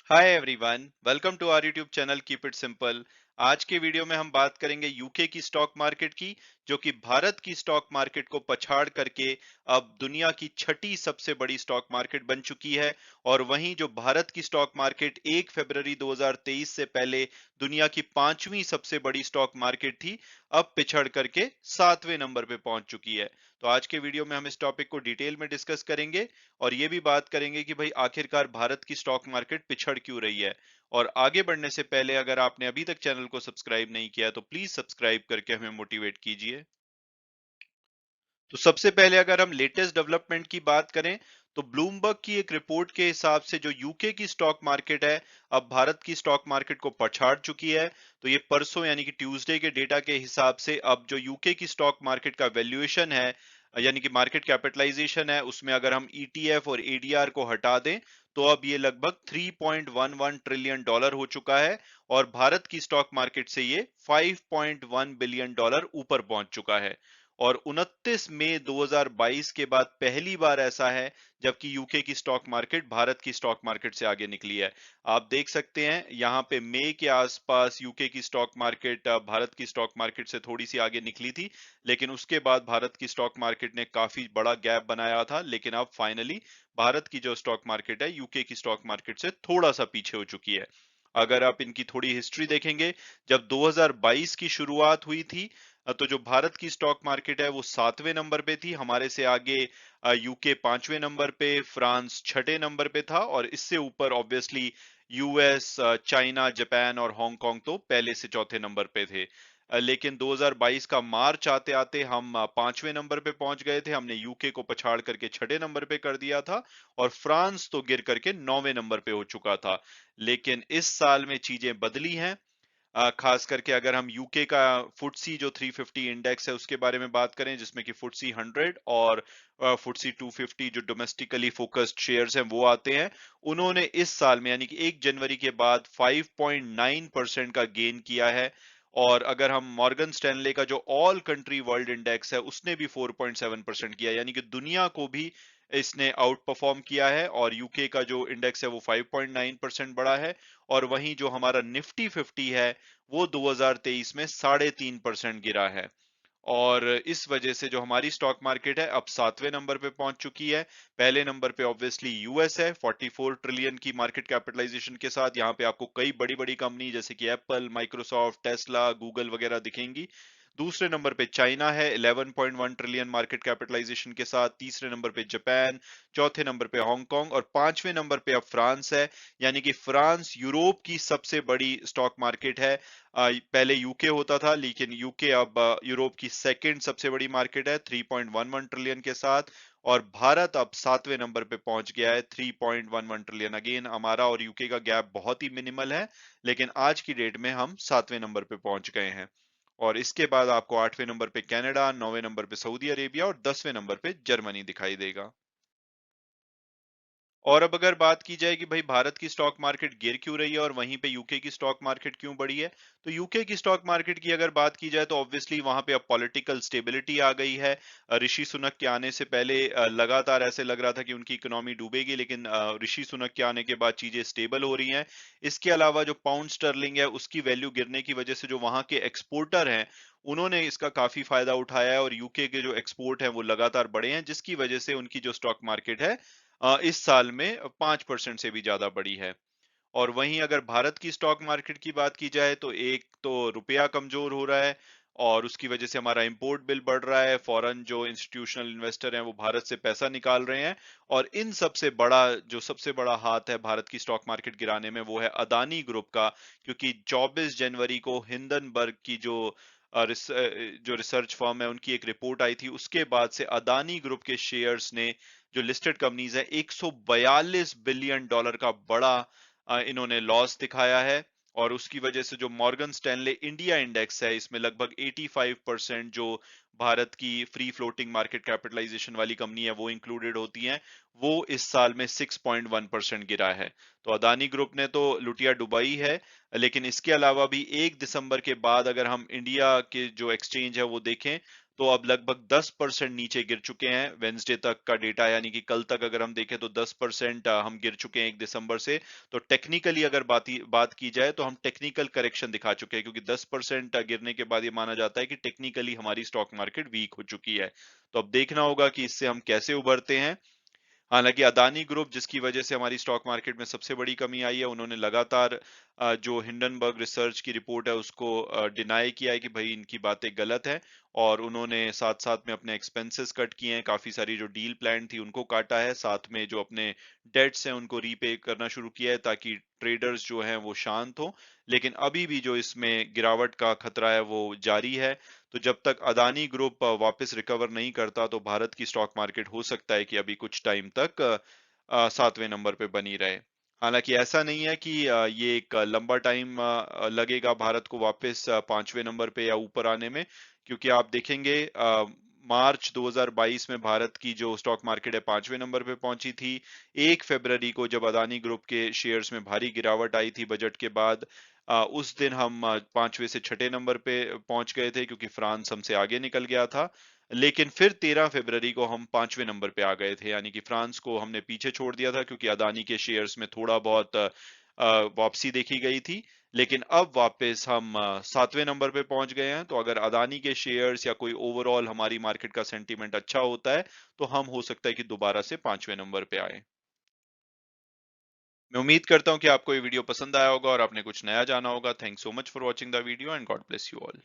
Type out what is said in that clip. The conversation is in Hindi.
Hi everyone, welcome to our YouTube channel keep it simple. आज के वीडियो में हम बात करेंगे यूके की स्टॉक मार्केट की, जो कि भारत की स्टॉक मार्केट को पछाड़ करके अब दुनिया की छठी सबसे बड़ी स्टॉक मार्केट बन चुकी है। और वहीं जो भारत की स्टॉक मार्केट 1 फरवरी 2023 से पहले दुनिया की पांचवी सबसे बड़ी स्टॉक मार्केट थी, अब पिछड़ करके सातवें नंबर पे पहुंच चुकी है। तो आज के वीडियो में हम इस टॉपिक को डिटेल में डिस्कस करेंगे और ये भी बात करेंगे कि भाई आखिरकार भारत की स्टॉक मार्केट पिछड़ क्यों रही है। और आगे बढ़ने से पहले अगर आपने अभी तक चैनल को सब्सक्राइब नहीं किया तो प्लीज सब्सक्राइब करके हमें मोटिवेट कीजिए। तो सबसे पहले अगर हम लेटेस्ट डेवलपमेंट की बात करें तो ब्लूमबर्ग की एक रिपोर्ट के हिसाब से जो यूके की स्टॉक मार्केट है, अब भारत की स्टॉक मार्केट को पछाड़ चुकी है। तो ये परसों यानी कि ट्यूसडे के डेटा के हिसाब से अब जो यूके की स्टॉक मार्केट का वैल्यूएशन है, यानी कि मार्केट कैपिटलाइजेशन है, उसमें अगर हम ईटीएफ और एडीआर को हटा दें तो अब ये लगभग 3.11 ट्रिलियन डॉलर हो चुका है। और भारत की स्टॉक मार्केट से ये 5.1 बिलियन डॉलर ऊपर पहुंच चुका है। और 29 मई 2022 के बाद पहली बार ऐसा है जबकि यूके की स्टॉक मार्केट भारत की स्टॉक मार्केट से आगे निकली है। आप देख सकते हैं यहाँ पे मई के आसपास यूके की स्टॉक मार्केट भारत की स्टॉक मार्केट से थोड़ी सी आगे निकली थी, लेकिन उसके बाद भारत की स्टॉक मार्केट ने काफी बड़ा गैप बनाया था, लेकिन अब फाइनली भारत की जो स्टॉक मार्केट है यूके की स्टॉक मार्केट से थोड़ा सा पीछे हो चुकी है। अगर आप इनकी थोड़ी हिस्ट्री देखेंगे, जब 2022 की शुरुआत हुई थी तो जो भारत की स्टॉक मार्केट है वो सातवें नंबर पे थी, हमारे से आगे यूके पांचवें नंबर पे, फ्रांस छठे नंबर पे था और इससे ऊपर ऑब्वियसली यूएस, चाइना, जापान और हांगकांग तो पहले से चौथे नंबर पे थे। लेकिन 2022 का मार्च आते आते हम पांचवें नंबर पे पहुंच गए थे, हमने यूके को पछाड़ करके छठे नंबर पे कर दिया था और फ्रांस तो गिर करके नौवें नंबर पे हो चुका था। लेकिन इस साल में चीजें बदली हैं। खास करके अगर हम यूके का फुटसी जो 350 इंडेक्स है उसके बारे में बात करें, जिसमें कि फुटसी 100 और फुटसी 250 जो डोमेस्टिकली फोकस्ड शेयर्स हैं वो आते हैं, उन्होंने इस साल में यानी कि 1 जनवरी के बाद 5.9% का गेन किया है। और अगर हम मॉर्गन स्टैनले का जो ऑल कंट्री वर्ल्ड इंडेक्स है उसने भी 4.7% किया, यानी कि दुनिया को भी इसने आउट परफॉर्म किया है। और यूके का जो इंडेक्स है वो 5.9% बढ़ा है। और वहीं जो हमारा निफ्टी 50 है वो 2023 में 3.5% गिरा है। और इस वजह से जो हमारी स्टॉक मार्केट है अब सातवें नंबर पे पहुंच चुकी है। पहले नंबर पे ऑब्वियसली यूएस है 44 ट्रिलियन की मार्केट कैपिटलाइजेशन के साथ। यहाँ पे आपको कई बड़ी बड़ी कंपनी जैसे कि एप्पल, माइक्रोसॉफ्ट, टेस्ला, गूगल वगैरह दिखेंगी। दूसरे नंबर पे चाइना है 11.1 ट्रिलियन मार्केट कैपिटलाइजेशन के साथ। तीसरे नंबर पे जापान, चौथे नंबर पे हांगकांग और पांचवें नंबर पे अब फ्रांस है। यानी कि फ्रांस यूरोप की सबसे बड़ी स्टॉक मार्केट है। पहले यूके होता था, लेकिन यूके अब यूरोप की सेकंड सबसे बड़ी मार्केट है 3.11 ट्रिलियन के साथ। और भारत अब सातवें नंबर पे पहुंच गया है 3.11 ट्रिलियन। अगेन हमारा और यूके का गैप बहुत ही मिनिमल है, लेकिन आज की डेट में हम सातवें नंबर पे पहुंच गए हैं। और इसके बाद आपको आठवें नंबर पे कनाडा, नौवें नंबर पे सऊदी अरेबिया और 10वें नंबर पे जर्मनी दिखाई देगा। और अब अगर बात की जाए कि भाई भारत की स्टॉक मार्केट गिर क्यों रही है और वहीं पे यूके की स्टॉक मार्केट क्यों बढ़ी है, तो यूके की स्टॉक मार्केट की अगर बात की जाए तो ऑब्वियसली वहां पे अब पॉलिटिकल स्टेबिलिटी आ गई है। ऋषि सुनक के आने से पहले लगातार ऐसे लग रहा था कि उनकी इकोनॉमी डूबेगी, लेकिन ऋषि सुनक के आने के बाद चीजें स्टेबल हो रही हैं। इसके अलावा जो पाउंड स्टर्लिंग है उसकी वैल्यू गिरने की वजह से जो वहां के एक्सपोर्टर हैं उन्होंने इसका काफी फायदा उठाया है और यूके के जो एक्सपोर्ट है वो लगातार बढ़े हैं, जिसकी वजह से उनकी जो स्टॉक मार्केट है इस साल में 5% से भी ज्यादा बढ़ी है। और वहीं अगर भारत की स्टॉक मार्केट की बात की जाए तो एक तो रुपया कमजोर हो रहा है और उसकी वजह से हमारा इंपोर्ट बिल बढ़ रहा है। फॉरेन जो इंस्टीट्यूशनल इन्वेस्टर हैं वो भारत से पैसा निकाल रहे हैं। और इन सबसे बड़ा हाथ है भारत की स्टॉक मार्केट गिराने में वो है अदानी ग्रुप का। क्योंकि 24 जनवरी को हिंडनबर्ग की जो रिसर्च फर्म है उनकी एक रिपोर्ट आई थी, उसके बाद से अदानी ग्रुप के शेयर्स ने, जो लिस्टेड कंपनीज है, 142 बिलियन डॉलर का बड़ा इन्होंने लॉस दिखाया है। और उसकी वजह से जो मॉर्गन स्टैनले इंडिया इंडेक्स है इसमें लगभग 85% जो भारत की फ्री फ्लोटिंग मार्केट कैपिटलाइजेशन वाली कंपनी है वो इंक्लूडेड होती हैं, वो इस साल में 6.1% गिरा है। तो अदानी ग्रुप ने तो लुटिया डुबाई है। लेकिन इसके अलावा भी 1 दिसंबर के बाद अगर हम इंडिया के जो एक्सचेंज है वो देखें तो अब लगभग 10% नीचे गिर चुके हैं वेंसडे तक का डेटा, यानी कि कल तक अगर हम देखें तो 10% हम गिर चुके हैं 1 दिसंबर से। तो टेक्निकली अगर बात की जाए तो हम टेक्निकल करेक्शन दिखा चुके हैं, क्योंकि 10% गिरने के बाद ये माना जाता है कि टेक्निकली हमारी स्टॉक मार्केट वीक हो चुकी है। तो अब देखना होगा कि इससे हम कैसे उभरते हैं। हालांकि अदानी ग्रुप, जिसकी वजह से हमारी स्टॉक मार्केट में सबसे बड़ी कमी आई है, उन्होंने लगातार जो हिंडनबर्ग रिसर्च की रिपोर्ट है उसको डिनाई किया है कि भाई इनकी बातें गलत है, और उन्होंने साथ साथ में अपने एक्सपेंसेस कट किए हैं, काफी सारी जो डील प्लान थी उनको काटा है, साथ में जो अपने डेट्स हैं उनको रीपे करना शुरू किया है, ताकि ट्रेडर्स जो हैं वो शांत हो। लेकिन अभी भी जो इसमें गिरावट का खतरा है वो जारी है। तो जब तक अदानी ग्रुप वापस रिकवर नहीं करता, तो भारत की स्टॉक मार्केट हो सकता है कि अभी कुछ टाइम तक 7वें नंबर पे बनी रहे। हालांकि ऐसा नहीं है कि ये एक लंबा टाइम लगेगा भारत को वापस 5वें नंबर पे या ऊपर आने में, क्योंकि आप देखेंगे मार्च 2022 में भारत की जो स्टॉक मार्केट है 5वें नंबर पे पहुंची थी। 1 फरवरी को जब अदानी ग्रुप के शेयर्स में भारी गिरावट आई थी बजट के बाद, उस दिन हम 5वें से 6ठे नंबर पे पहुंच गए थे, क्योंकि फ्रांस हमसे आगे निकल गया था। लेकिन फिर 13 फरवरी को हम 5वें नंबर पे आ गए थे, यानी कि फ्रांस को हमने पीछे छोड़ दिया था, क्योंकि अदानी के शेयर्स में थोड़ा बहुत वापसी देखी गई थी। लेकिन अब वापस हम 7वें नंबर पे पहुंच गए हैं। तो अगर अदानी के शेयर्स या कोई ओवरऑल हमारी मार्केट का सेंटीमेंट अच्छा होता है, तो हम हो सकता है कि दोबारा से 5वें नंबर पे आए। मैं उम्मीद करता हूं कि आपको ये वीडियो पसंद आया होगा और आपने कुछ नया जाना होगा। Thanks so much for watching the video and God bless you all.